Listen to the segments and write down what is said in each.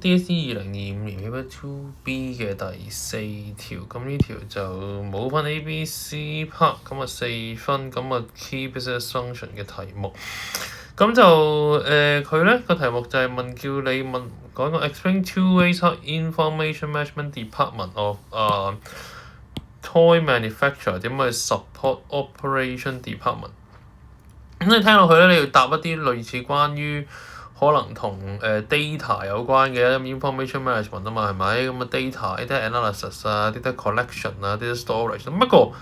DSE 2025年 Paper 2B 嘅第4條，咁呢條就冇分 A、B、C part，咁啊4分，咁啊 Key Business Function 嘅題目。咁就佢咧個題目就係叫你講個 Explain 2 ways how Information Management Department of Toy Manufacturer 點去 support Operation Department。咁你聽落去咧，你要答一啲類似關於可能同data 有關嘅 information management 啊嘛，係咪？咁啊 data analysis 啊，data collection 啊，data storage。不過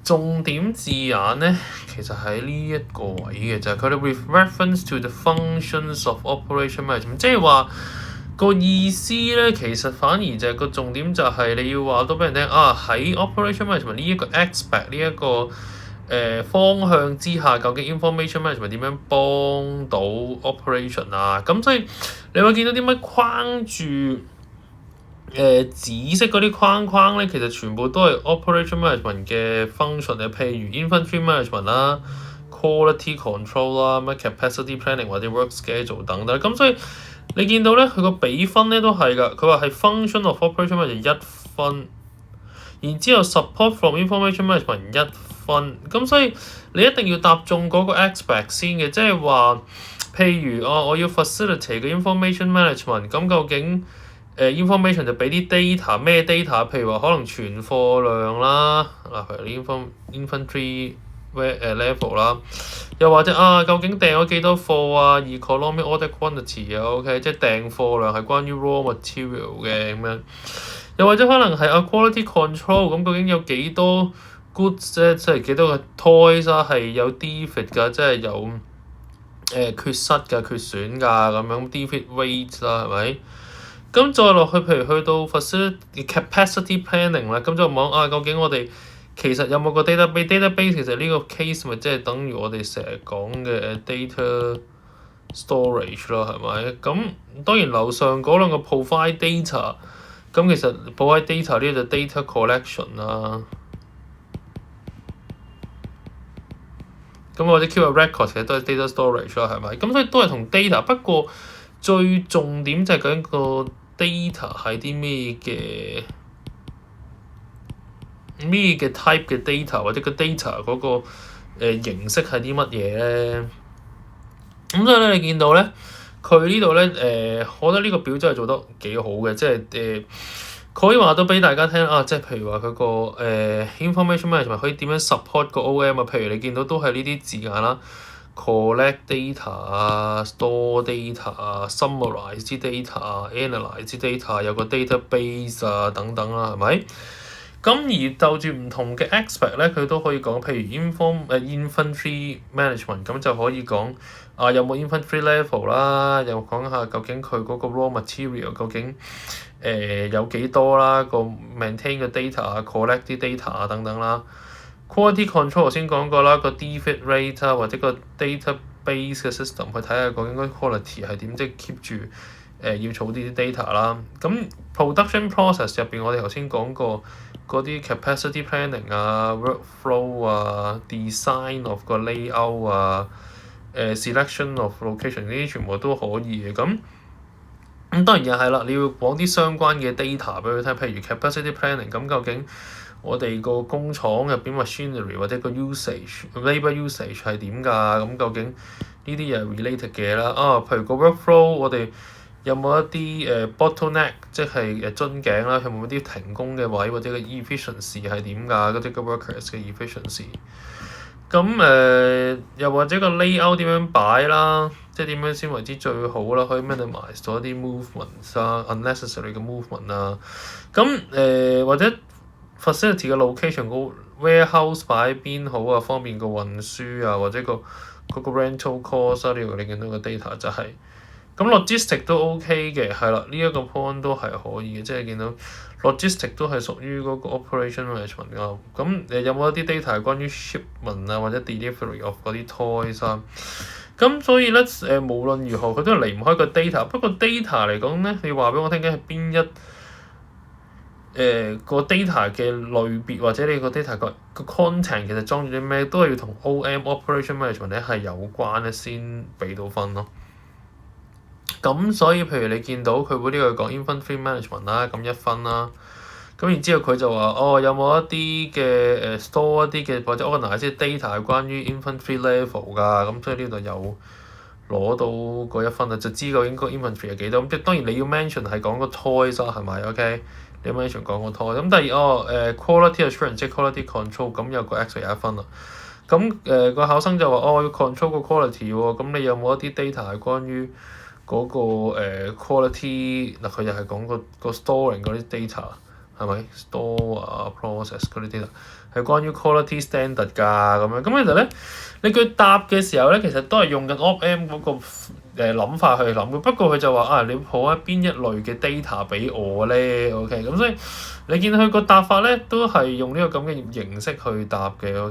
重點字眼咧，其實喺呢一個位嘅就係佢哋 with reference to the functions of operation management，即係話個意思咧，其實反而就係個重點就係你要話到俾人聽啊，喺 operation management 呢一個 aspect 呢一個方向之下，究竟 information management 點樣幫到 operation 啊？咁所以你會見到啲乜框住紫色嗰啲框咧，其實全部都係 operation management 嘅 function 嘅，譬如 inventory management 啦、quality control 啦、咩 capacity planning 或者 work schedule 等等。咁所以你見到咧，佢個比分咧都係㗎，佢話係 function of operation management 1分，然之後 support from information management 1分。咁所以你一定要答中嗰個 aspect 先嘅，即係話譬如我要 facilitate 嘅 information management， 咁究竟information 就俾啲 data， 咩 data？ 譬如話可能存貨量啦，譬如 inventory level 啦，又或者究竟訂咗幾多貨啊 ？economic order quantity 啊 ，OK， 即係訂貨量係關於 raw material 嘅咁樣。又或者可能係quality control， 咁究竟有幾多 goods 咧，即係幾多個 toys 啊係有 defect 㗎，即係有缺失㗎、缺損㗎咁樣 defect rate 啦，係咪？咁再落去，譬如去到 capacity planning 啦，咁就講究竟我哋其實有冇個 database？ 其實呢個 case 咪即係等於我哋成日講嘅data storage 咯，係咪？咁當然樓上嗰兩個 provide data， 咁其實 provide data 呢就 data collection 啦。咁或者 keep a record 其實都係 data storage 啦，係咪？咁所以都係同 data， 不過最重點就係究竟個 data 係啲咩嘅 type 嘅 data， 或者個 data 嗰個形式係啲乜嘢咧？咁所以咧，你見到咧，佢呢度咧我覺得呢個表真係做得幾好嘅，即係可以話到俾大家聽即係譬如話佢個information management 可以點樣 support 個 OM 啊？譬如你見到都係呢啲字眼啦。collect data 啊 ，store data 啊 ，summarize 啲 data 啊 ，analyze 啲 data， 有個 database 啊等等啦，係咪？咁而就住唔同嘅 aspect 咧，佢都可以講，譬如 inventory management， 咁就可以講有冇 inventory level 啦，又講下究竟佢嗰個 raw material 究竟有幾多啦，個 maintain 嘅 data 啊 ，collect 啲 data 啊等等啦。quality control 頭先講過啦，個 defect rate 啊，或者個 database 嘅 system 去睇下究竟嗰 quality 係點，即係 keep 住要儲啲 data 啦。咁 production process 入邊，我哋頭先講過嗰啲 capacity planning 啊、workflow 啊、design of 個 layout 啊、selection of location 呢啲全部都可以嘅。咁當然又係啦，你要講啲相關嘅 data 俾佢聽，譬如 capacity planning， 咁究竟我哋個工廠入邊 machinery 或者個 labour usage 係點㗎？咁究竟呢啲又係 related 嘅嘢啦。譬如個 workflow， 我哋有冇一啲bottleneck， 即係樽頸啦？有冇啲停工嘅位，或者個 efficiency 係點㗎？嗰啲個 workers 嘅 efficiency。咁又或者個 layout 點樣擺啦？即係點樣先為之最好啦？可以 minimize 咗啲 movements 啊 ，unnecessary 嘅 movement 啊。咁或者 facility 嘅 location 個 warehouse 擺喺邊好啊，方便個運輸啊，或者嗰個 rental cost 啊，呢度你見到個 data 就係。咁 logistic 都 OK 嘅，係啦，呢一個 point 都係可以嘅，即係見到 logistic 都係屬於嗰個 operation management 㗎。咁有冇一啲 data 係關於 shipment 啊，或者 delivery of 嗰啲 toys 啊？咁所以咧無論如何佢都係離唔開個 data。不過 data 嚟講咧，你話俾我聽緊係邊一個 data 嘅類別，或者你個 data 個 content 其實裝住啲咩，都係要同 OM operation management 咧係有關咧先俾到分咯。咁所以譬如你見到佢會呢個講 inventory management 啦，咁1分啦。咁然之後佢就話有冇一啲嘅store 一啲嘅或者 organize 啲 data 係關於 inventory level 㗎，咁所以呢度有攞到嗰1分啦，就知道應該 inventory 係幾多。咁即係當然你要 mention 係講個 toys 啦，係咪 OK？你 mention 講個 toy。咁第二quality assurance 即係 quality control， 咁有個 extra 有1分啦。咁個考生就話我要 control 個 quality 喎，咁你有冇一啲 data 係關於嗰個quality 嗱？佢又係講個 storing 嗰啲 data。係咪 store 啊 process 嗰啲 data 係關於 quality standard 㗎咁樣？咁其實咧，你佢答嘅時候咧，其實都係用緊 Op-Am 嗰個諗法去諗嘅。不過佢就話你抱喺邊一類嘅 data 俾我咧 ？OK，咁所以你見佢個答法咧，都係用呢個咁嘅形式去答嘅。OK。